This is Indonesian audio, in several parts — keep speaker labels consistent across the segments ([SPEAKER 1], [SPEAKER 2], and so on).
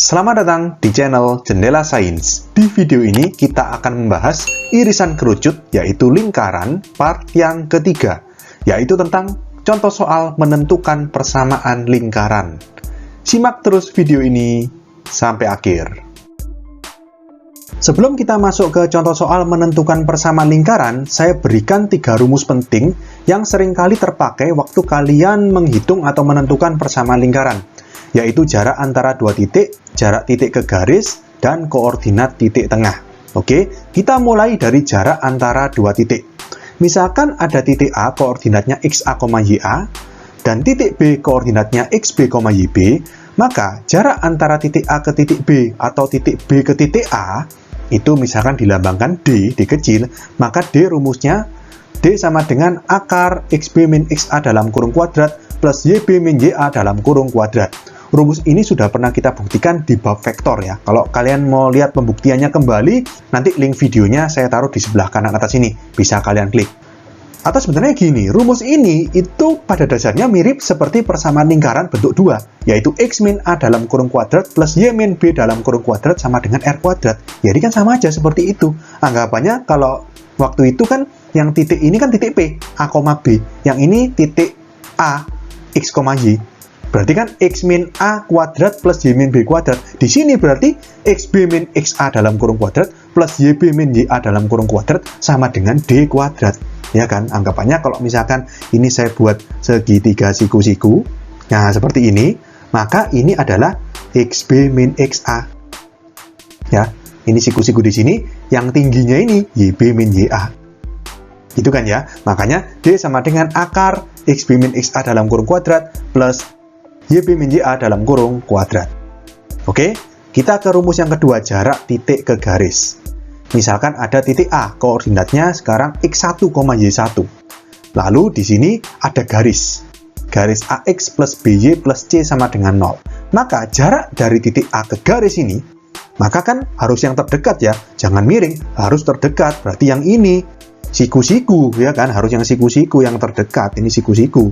[SPEAKER 1] Selamat datang di channel Jendela Sains. Di video ini kita akan membahas irisan kerucut, yaitu lingkaran, part yang ketiga, yaitu tentang contoh soal menentukan persamaan lingkaran. Simak terus video ini sampai akhir. Sebelum kita masuk ke contoh soal menentukan persamaan lingkaran, saya berikan 3 rumus penting yang seringkali terpakai waktu kalian menghitung atau menentukan persamaan lingkaran, yaitu jarak antara 2 titik, jarak titik ke garis, dan koordinat titik tengah. Oke, kita mulai dari jarak antara 2 titik. Misalkan ada titik A koordinatnya XA, YA, dan titik B koordinatnya XB, YB, maka jarak antara titik A ke titik B atau titik B ke titik A, itu misalkan dilambangkan D kecil, maka D rumusnya D sama dengan akar XB min XA dalam kurung kuadrat plus YB min YA dalam kurung kuadrat. Rumus ini sudah pernah kita buktikan di bab vektor ya. Kalau kalian mau lihat pembuktiannya kembali, nanti link videonya saya taruh di sebelah kanan atas ini. Bisa kalian klik. Atau sebenarnya gini, rumus ini itu pada dasarnya mirip seperti persamaan lingkaran bentuk 2, yaitu X min A dalam kurung kuadrat plus Y min B dalam kurung kuadrat sama dengan R kuadrat. Jadi kan sama aja seperti itu. Anggapannya kalau waktu itu kan yang titik ini kan titik P, A, B. Yang ini titik A, X, Y. Berarti kan X min A kuadrat plus Y min B kuadrat. Di sini berarti XB min XA dalam kurung kuadrat plus YB min YA dalam kurung kuadrat sama dengan D kuadrat. Ya kan, anggapannya kalau misalkan ini saya buat segitiga siku-siku, nah seperti ini, maka ini adalah XB min XA. Ya, ini siku-siku di sini, yang tingginya ini YB min YA. Itu kan ya, makanya D sama dengan akar XB min XA dalam kurung kuadrat plus YB min YA dalam kurung kuadrat. Oke, kita ke rumus yang kedua, jarak titik ke garis. Misalkan ada titik A, koordinatnya sekarang X1, Y1. Lalu di sini ada garis. Garis AX plus BY plus C sama dengan 0. Maka jarak dari titik A ke garis ini, maka kan harus yang terdekat ya. Jangan miring, harus terdekat. Berarti yang ini, siku-siku ya kan, harus yang siku-siku yang terdekat. Ini siku-siku.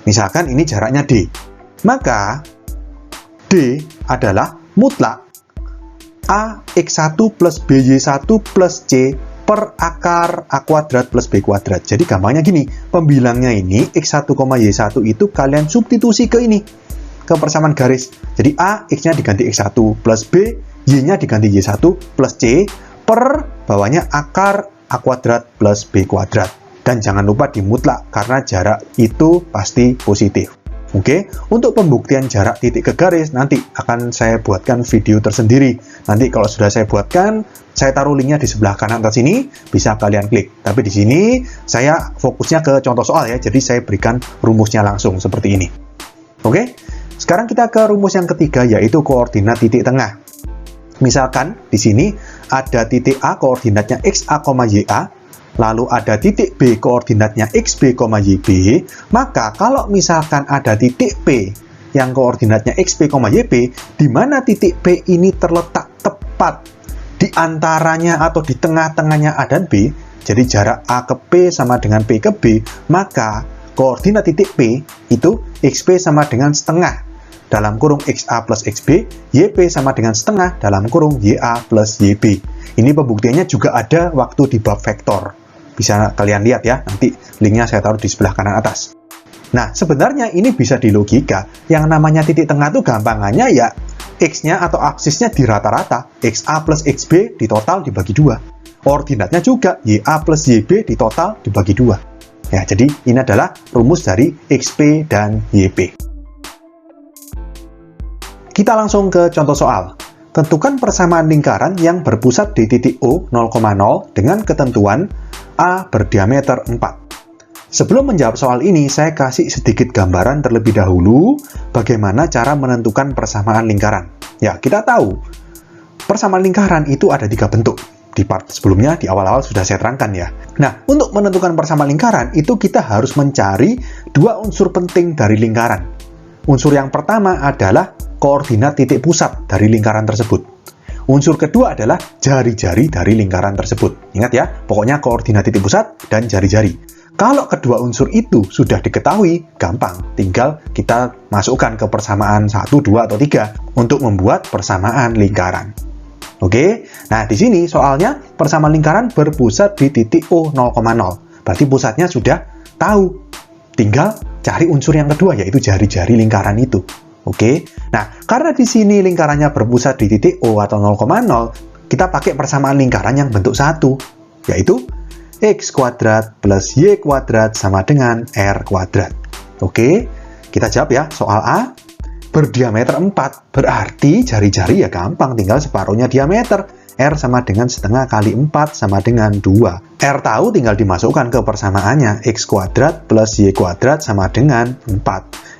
[SPEAKER 1] Misalkan ini jaraknya D. Maka D adalah mutlak A X1 plus BY1 plus C per akar A kuadrat plus B kuadrat. Jadi gampangnya gini, pembilangnya ini X1, Y1 itu kalian substitusi ke ini, ke persamaan garis. Jadi A, X-nya diganti X1 plus B, Y-nya diganti Y1 plus C per bawahnya akar A kuadrat plus B kuadrat. Dan jangan lupa dimutlak karena jarak itu pasti positif. Oke, untuk pembuktian jarak titik ke garis nanti akan saya buatkan video tersendiri. Nanti kalau sudah saya buatkan, saya taruh linknya di sebelah kanan atas sini, bisa kalian klik. Tapi di sini saya fokusnya ke contoh soal ya, jadi saya berikan rumusnya langsung seperti ini. Oke, sekarang kita ke rumus yang ketiga, yaitu koordinat titik tengah. Misalkan di sini ada titik A koordinatnya XA, YA, lalu ada titik B koordinatnya XB, YB, maka kalau misalkan ada titik P yang koordinatnya XB, YB, di mana titik P ini terletak tepat di antaranya atau di tengah-tengahnya A dan B, jadi jarak A ke P sama dengan P ke B, maka koordinat titik P itu XP sama dengan setengah dalam kurung XA plus XB, YP sama dengan setengah dalam kurung YA plus YB. Ini pembuktiannya juga ada waktu di bab vektor. Bisa kalian lihat ya, nanti linknya saya taruh di sebelah kanan atas. Nah, sebenarnya ini bisa dilogika. Yang namanya titik tengah itu gampangannya ya, X-nya atau aksisnya di rata-rata. XA plus XB di total dibagi 2. Koordinatnya juga YA plus YB di total dibagi 2. Ya, jadi ini adalah rumus dari XP dan YP. Kita langsung ke contoh soal. Tentukan persamaan lingkaran yang berpusat di titik O 0,0 dengan ketentuan A berdiameter 4. Sebelum menjawab soal ini, saya kasih sedikit gambaran terlebih dahulu bagaimana cara menentukan persamaan lingkaran. Ya, kita tahu persamaan lingkaran itu ada 3 bentuk. Di part sebelumnya, di awal-awal sudah saya terangkan ya. Nah, untuk menentukan persamaan lingkaran, itu kita harus mencari 2 unsur penting dari lingkaran. Unsur yang pertama adalah koordinat titik pusat dari lingkaran tersebut. Unsur kedua adalah jari-jari dari lingkaran tersebut. Ingat ya, pokoknya koordinat titik pusat dan jari-jari. Kalau kedua unsur itu sudah diketahui, gampang. Tinggal kita masukkan ke persamaan 1, 2, atau 3 untuk membuat persamaan lingkaran. Oke, nah di sini soalnya persamaan lingkaran berpusat di titik O 0,0. Berarti pusatnya sudah tahu. Tinggal cari unsur yang kedua, yaitu jari-jari lingkaran itu. Oke, nah karena di sini lingkarannya berpusat di titik O atau 0,0, kita pakai persamaan lingkaran yang bentuk 1, yaitu X kuadrat plus Y kuadrat sama dengan R kuadrat. Oke, kita jawab ya, soal A. Berdiameter 4, berarti jari-jari ya gampang, tinggal separuhnya diameter. R sama dengan setengah kali 4 sama dengan 2. R tahu, tinggal dimasukkan ke persamaannya. X kuadrat plus Y kuadrat sama dengan 4.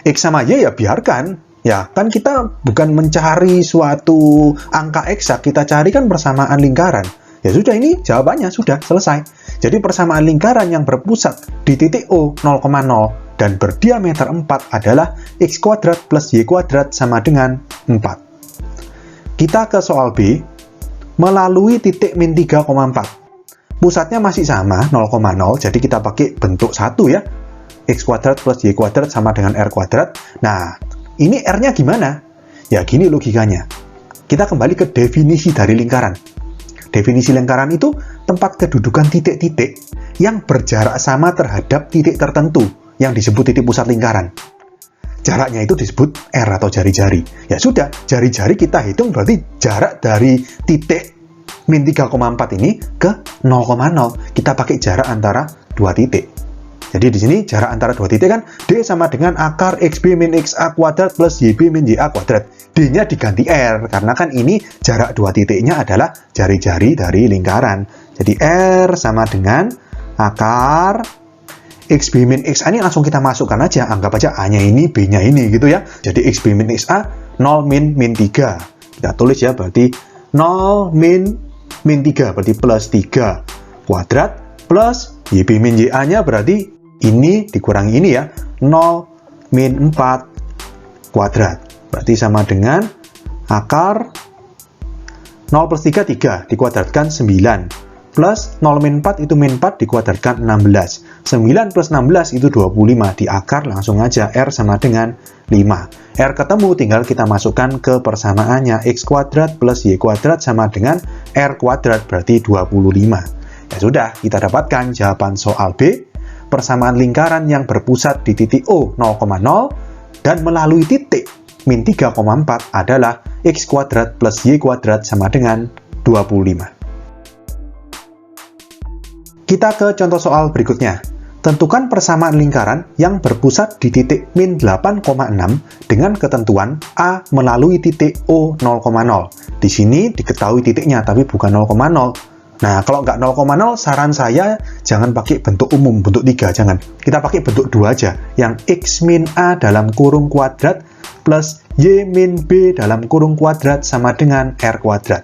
[SPEAKER 1] X sama Y ya biarkan. Ya, kan kita bukan mencari suatu angka eksak, kita cari kan persamaan lingkaran. Ya sudah, ini jawabannya sudah selesai. Jadi persamaan lingkaran yang berpusat di titik O 0,0 dan berdiameter 4 adalah X kuadrat plus Y kuadrat sama dengan 4. Kita ke soal B. Melalui titik min 3,4. Pusatnya masih sama, 0,0, jadi kita pakai bentuk 1 ya. X kuadrat plus Y kuadrat sama dengan R kuadrat. Nah, ini R-nya gimana? Ya gini logikanya. Kita kembali ke definisi dari lingkaran. Definisi lingkaran itu tempat kedudukan titik-titik yang berjarak sama terhadap titik tertentu yang disebut titik pusat lingkaran. Jaraknya itu disebut R atau jari-jari. Ya sudah, jari-jari kita hitung berarti jarak dari titik min 3,4 ini ke 0,0. Kita pakai jarak antara dua titik. Jadi di sini jarak antara dua titik kan D sama dengan akar XB min XA kuadrat plus YB min YA kuadrat. D-nya diganti R, karena kan ini jarak dua titiknya adalah jari-jari dari lingkaran. Jadi R sama dengan akar XB min XA ini langsung kita masukkan aja. Anggap aja A-nya ini, B-nya ini gitu ya. Jadi XB min XA 0 min 3. Kita tulis ya, berarti 0 min 3, berarti plus 3 kuadrat plus YB min YA-nya berarti ini dikurangi ini ya, 0 min 4 kuadrat. Berarti sama dengan akar 0 plus 3, 3 dikuadratkan 9. Plus 0 min 4 itu min 4 dikuadratkan 16. 9 plus 16 itu 25. Di akar langsung aja R sama dengan 5. R ketemu, tinggal kita masukkan ke persamaannya. X kuadrat plus Y kuadrat sama dengan R kuadrat, berarti 25. Ya sudah, kita dapatkan jawaban soal B. Persamaan lingkaran yang berpusat di titik O 0,0 dan melalui titik min 3,4 adalah X kuadrat plus Y kuadrat sama dengan 25. Kita ke contoh soal berikutnya. Tentukan persamaan lingkaran yang berpusat di titik min 8,6 dengan ketentuan A melalui titik O 0,0. Di sini diketahui titiknya, tapi bukan 0,0. Nah, kalau nggak 0,0, saran saya jangan pakai bentuk umum, bentuk 3, jangan. Kita pakai bentuk 2 aja, yang X min A dalam kurung kuadrat plus Y min B dalam kurung kuadrat sama dengan R kuadrat.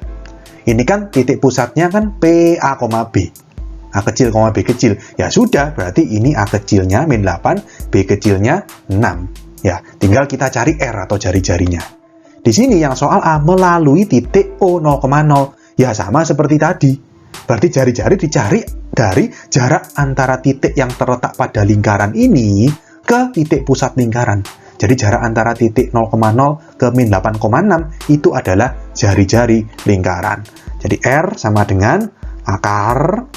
[SPEAKER 1] Ini kan titik pusatnya kan P, A, B. A kecil, B kecil. Ya sudah, berarti ini A kecilnya min 8, B kecilnya 6. Ya, tinggal kita cari R atau jari-jarinya. Di sini yang soal A melalui titik O 0,0. Ya sama seperti tadi. Berarti jari-jari dicari dari jarak antara titik yang terletak pada lingkaran ini ke titik pusat lingkaran. Jadi jarak antara titik 0,0 ke min 8,6 itu adalah jari-jari lingkaran. Jadi R sama dengan akar,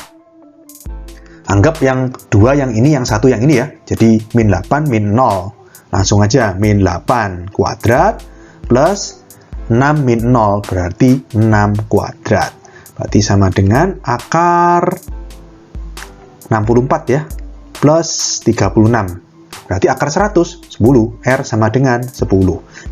[SPEAKER 1] anggap yang 2 yang ini, yang 1 yang ini ya. Jadi min 8 min 0. Langsung aja min 8 kuadrat plus 6 min 0 berarti 6 kuadrat. Berarti sama dengan akar 64 ya, plus 36. Berarti akar 100, 10. R sama dengan 10.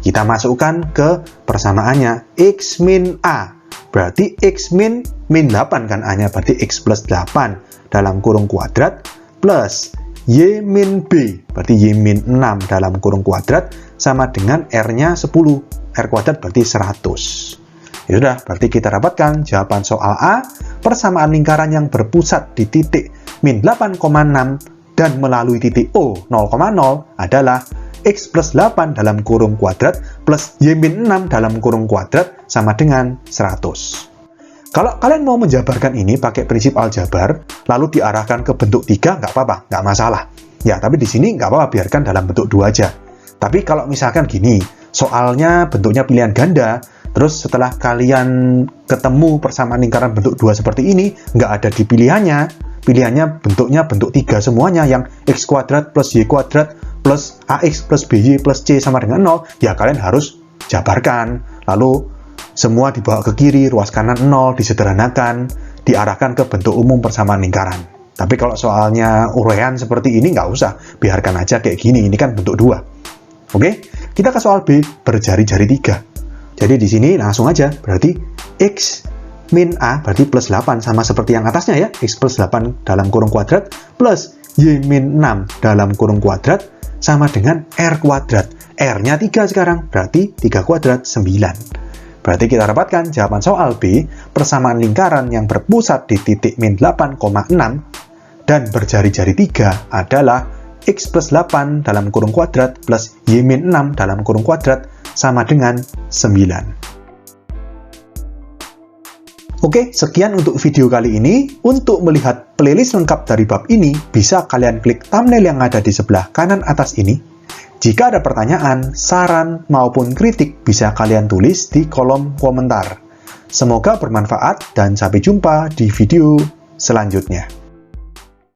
[SPEAKER 1] Kita masukkan ke persamaannya. X min A. Berarti X min 8 kan A-nya. Berarti X plus 8 dalam kurung kuadrat. Plus Y min B. Berarti Y min 6 dalam kurung kuadrat. Sama dengan R-nya 10. R kuadrat berarti 100. Ya sudah, berarti kita dapatkan jawaban soal A, persamaan lingkaran yang berpusat di titik min 8,6 dan melalui titik O 0,0 adalah X plus 8 dalam kurung kuadrat plus Y min 6 dalam kurung kuadrat sama dengan 100. Kalau kalian mau menjabarkan ini pakai prinsip aljabar, lalu diarahkan ke bentuk 3, nggak apa-apa, nggak masalah. Ya, tapi di sini nggak apa-apa, biarkan dalam bentuk 2 aja. Tapi kalau misalkan gini, soalnya bentuknya pilihan ganda, terus setelah kalian ketemu persamaan lingkaran bentuk 2 seperti ini, nggak ada di pilihannya bentuknya bentuk 3 semuanya, yang x kuadrat plus y kuadrat plus ax plus by plus c sama dengan 0, ya kalian harus jabarkan. Lalu semua dibawa ke kiri, ruas kanan 0, disederhanakan, diarahkan ke bentuk umum persamaan lingkaran. Tapi kalau soalnya uraian seperti ini nggak usah, biarkan aja kayak gini, ini kan bentuk 2. Oke, kita ke soal B, berjari-jari 3. Jadi di sini langsung aja, berarti x min a berarti plus 8, sama seperti yang atasnya ya, x plus 8 dalam kurung kuadrat plus y min 6 dalam kurung kuadrat sama dengan r kuadrat. R-nya 3 sekarang, berarti 3 kuadrat 9. Berarti kita dapatkan jawaban soal B, persamaan lingkaran yang berpusat di titik min 8,6 dan berjari-jari 3 adalah x plus 8 dalam kurung kuadrat plus y min 6 dalam kurung kuadrat sama dengan 9. Oke, sekian untuk video kali ini. Untuk melihat playlist lengkap dari bab ini, bisa kalian klik thumbnail yang ada di sebelah kanan atas ini. Jika ada pertanyaan, saran, maupun kritik, bisa kalian tulis di kolom komentar. Semoga bermanfaat dan sampai jumpa di video selanjutnya.